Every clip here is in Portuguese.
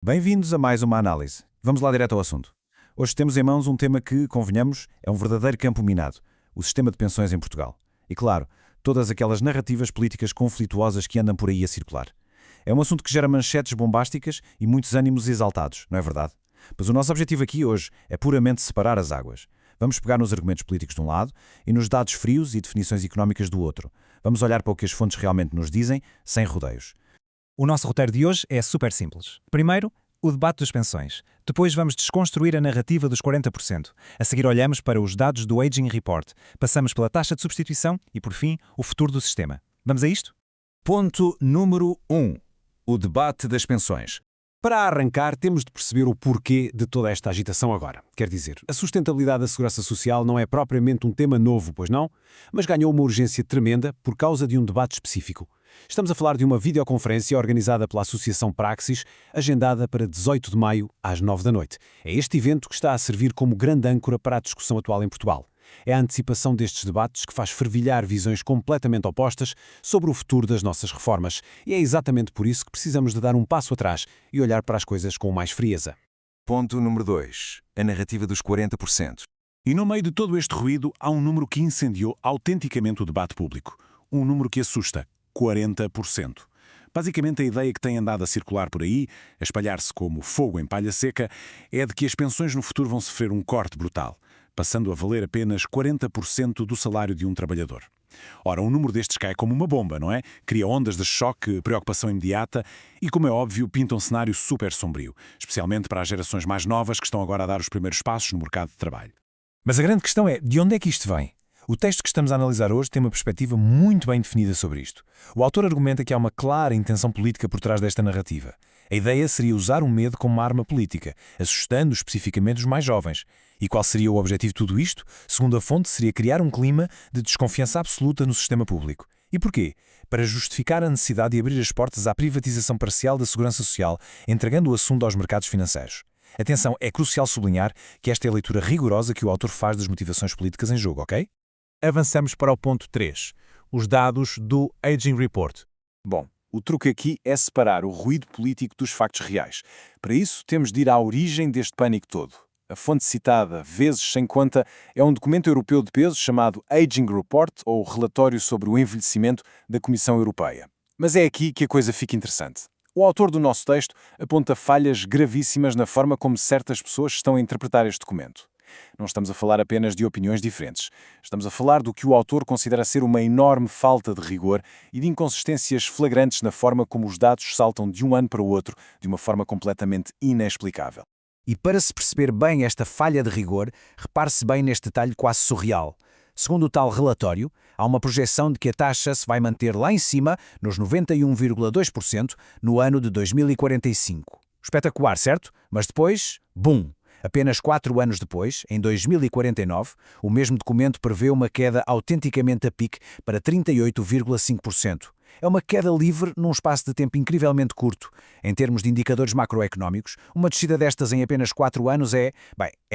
Bem-vindos a mais uma análise. Vamos lá direto ao assunto. Hoje temos em mãos um tema que, convenhamos, é um verdadeiro campo minado: o sistema de pensões em Portugal. E, claro, todas aquelas narrativas políticas conflituosas que andam por aí a circular. É um assunto que gera manchetes bombásticas e muitos ânimos exaltados, não é verdade? Pois o nosso objetivo aqui hoje é puramente separar as águas. Vamos pegar nos argumentos políticos de um lado e nos dados frios e definições económicas do outro. Vamos olhar para o que as fontes realmente nos dizem, sem rodeios. O nosso roteiro de hoje é super simples. Primeiro, o debate das pensões. Depois vamos desconstruir a narrativa dos 40%. A seguir olhamos para os dados do Aging Report. Passamos pela taxa de substituição e, por fim, o futuro do sistema. Vamos a isto? Ponto número 1. O debate das pensões. Para arrancar, temos de perceber o porquê de toda esta agitação agora. Quer dizer, a sustentabilidade da segurança social não é propriamente um tema novo, pois não? Mas ganhou uma urgência tremenda por causa de um debate específico. Estamos a falar de uma videoconferência organizada pela Associação Praxis, agendada para 18 de maio, às 9 da noite. É este evento que está a servir como grande âncora para a discussão atual em Portugal. É a antecipação destes debates que faz fervilhar visões completamente opostas sobre o futuro das nossas reformas. E é exatamente por isso que precisamos de dar um passo atrás e olhar para as coisas com mais frieza. Ponto número 2. A narrativa dos 40%. E no meio de todo este ruído, há um número que incendiou autenticamente o debate público. Um número que assusta: 40%. Basicamente, a ideia que tem andado a circular por aí, a espalhar-se como fogo em palha seca, é de que as pensões no futuro vão sofrer um corte brutal, passando a valer apenas 40% do salário de um trabalhador. Ora, um número destes cai como uma bomba, não é? Cria ondas de choque, preocupação imediata e, como é óbvio, pinta um cenário super sombrio, especialmente para as gerações mais novas que estão agora a dar os primeiros passos no mercado de trabalho. Mas a grande questão é, de onde é que isto vem? O texto que estamos a analisar hoje tem uma perspectiva muito bem definida sobre isto. O autor argumenta que há uma clara intenção política por trás desta narrativa. A ideia seria usar o medo como uma arma política, assustando especificamente os mais jovens. E qual seria o objetivo de tudo isto? Segundo a fonte, seria criar um clima de desconfiança absoluta no sistema público. E porquê? Para justificar a necessidade de abrir as portas à privatização parcial da segurança social, entregando o assunto aos mercados financeiros. Atenção, é crucial sublinhar que esta é a leitura rigorosa que o autor faz das motivações políticas em jogo, ok? Avançamos para o ponto 3. Os dados do Aging Report. Bom, o truque aqui é separar o ruído político dos factos reais. Para isso, temos de ir à origem deste pânico todo. A fonte citada, vezes sem conta, é um documento europeu de peso chamado Aging Report, ou Relatório sobre o Envelhecimento da Comissão Europeia. Mas é aqui que a coisa fica interessante. O autor do nosso texto aponta falhas gravíssimas na forma como certas pessoas estão a interpretar este documento. Não estamos a falar apenas de opiniões diferentes. Estamos a falar do que o autor considera ser uma enorme falta de rigor e de inconsistências flagrantes na forma como os dados saltam de um ano para o outro de uma forma completamente inexplicável. E para se perceber bem esta falha de rigor, repare-se bem neste detalhe quase surreal. Segundo o tal relatório, há uma projeção de que a taxa se vai manter lá em cima, nos 91,2%, no ano de 2045. Espetacular, certo? Mas depois, bum! Apenas 4 anos depois, em 2049, o mesmo documento prevê uma queda autenticamente a pique para 38,5%. É uma queda livre num espaço de tempo incrivelmente curto. Em termos de indicadores macroeconómicos, uma descida destas em apenas 4 anos é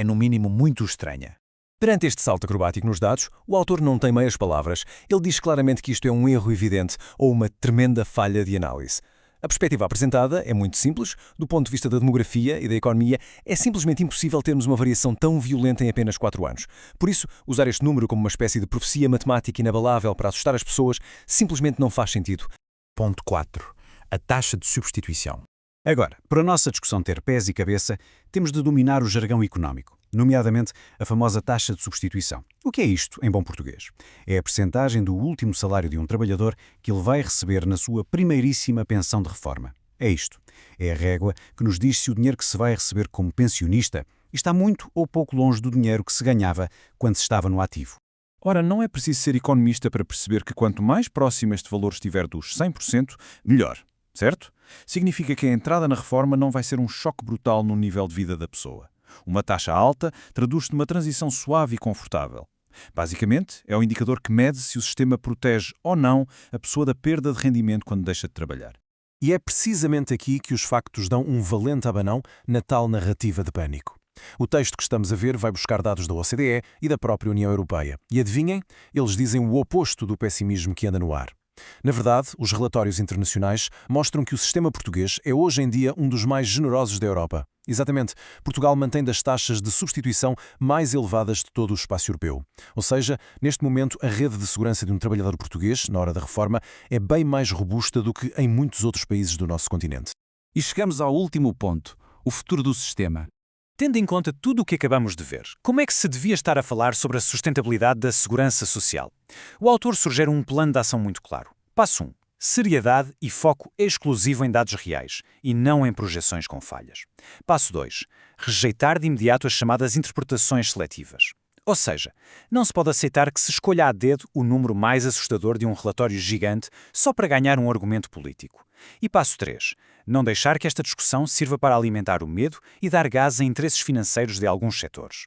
no mínimo muito estranha. Perante este salto acrobático nos dados, o autor não tem meias palavras. Ele diz claramente que isto é um erro evidente ou uma tremenda falha de análise. A perspectiva apresentada é muito simples. Do ponto de vista da demografia e da economia, é simplesmente impossível termos uma variação tão violenta em apenas 4 anos. Por isso, usar este número como uma espécie de profecia matemática inabalável para assustar as pessoas simplesmente não faz sentido. Ponto 4. A taxa de substituição. Agora, para a nossa discussão ter pés e cabeça, temos de dominar o jargão económico, nomeadamente a famosa taxa de substituição. O que é isto, em bom português? É a percentagem do último salário de um trabalhador que ele vai receber na sua primeiríssima pensão de reforma. É isto. É a régua que nos diz se o dinheiro que se vai receber como pensionista está muito ou pouco longe do dinheiro que se ganhava quando se estava no ativo. Ora, não é preciso ser economista para perceber que quanto mais próximo este valor estiver dos 100%, melhor. Certo? Significa que a entrada na reforma não vai ser um choque brutal no nível de vida da pessoa. Uma taxa alta traduz-se numa transição suave e confortável. Basicamente, é o indicador que mede se o sistema protege ou não a pessoa da perda de rendimento quando deixa de trabalhar. E é precisamente aqui que os factos dão um valente abanão na tal narrativa de pânico. O texto que estamos a ver vai buscar dados da OCDE e da própria União Europeia. E adivinhem, eles dizem o oposto do pessimismo que anda no ar. Na verdade, os relatórios internacionais mostram que o sistema português é hoje em dia um dos mais generosos da Europa. Exatamente, Portugal mantém das taxas de substituição mais elevadas de todo o espaço europeu. Ou seja, neste momento, a rede de segurança de um trabalhador português, na hora da reforma, é bem mais robusta do que em muitos outros países do nosso continente. E chegamos ao último ponto, o futuro do sistema. Tendo em conta tudo o que acabamos de ver, como é que se devia estar a falar sobre a sustentabilidade da segurança social? O autor sugere um plano de ação muito claro. Passo 1. Seriedade e foco exclusivo em dados reais, e não em projeções com falhas. Passo 2. Rejeitar de imediato as chamadas interpretações seletivas. Ou seja, não se pode aceitar que se escolha a dedo o número mais assustador de um relatório gigante só para ganhar um argumento político. E passo 3. Não deixar que esta discussão sirva para alimentar o medo e dar gás a interesses financeiros de alguns setores.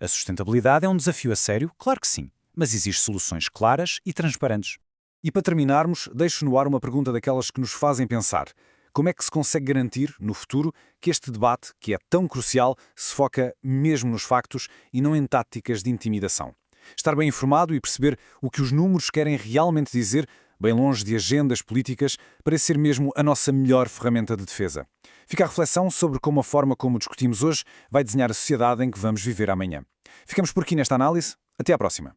A sustentabilidade é um desafio a sério? Claro que sim, mas exigem soluções claras e transparentes. E para terminarmos, deixo no ar uma pergunta daquelas que nos fazem pensar. Como é que se consegue garantir, no futuro, que este debate, que é tão crucial, se foca mesmo nos factos e não em táticas de intimidação? Estar bem informado e perceber o que os números querem realmente dizer, bem longe de agendas políticas, parece ser mesmo a nossa melhor ferramenta de defesa. Fica a reflexão sobre como a forma como discutimos hoje vai desenhar a sociedade em que vamos viver amanhã. Ficamos por aqui nesta análise. Até à próxima.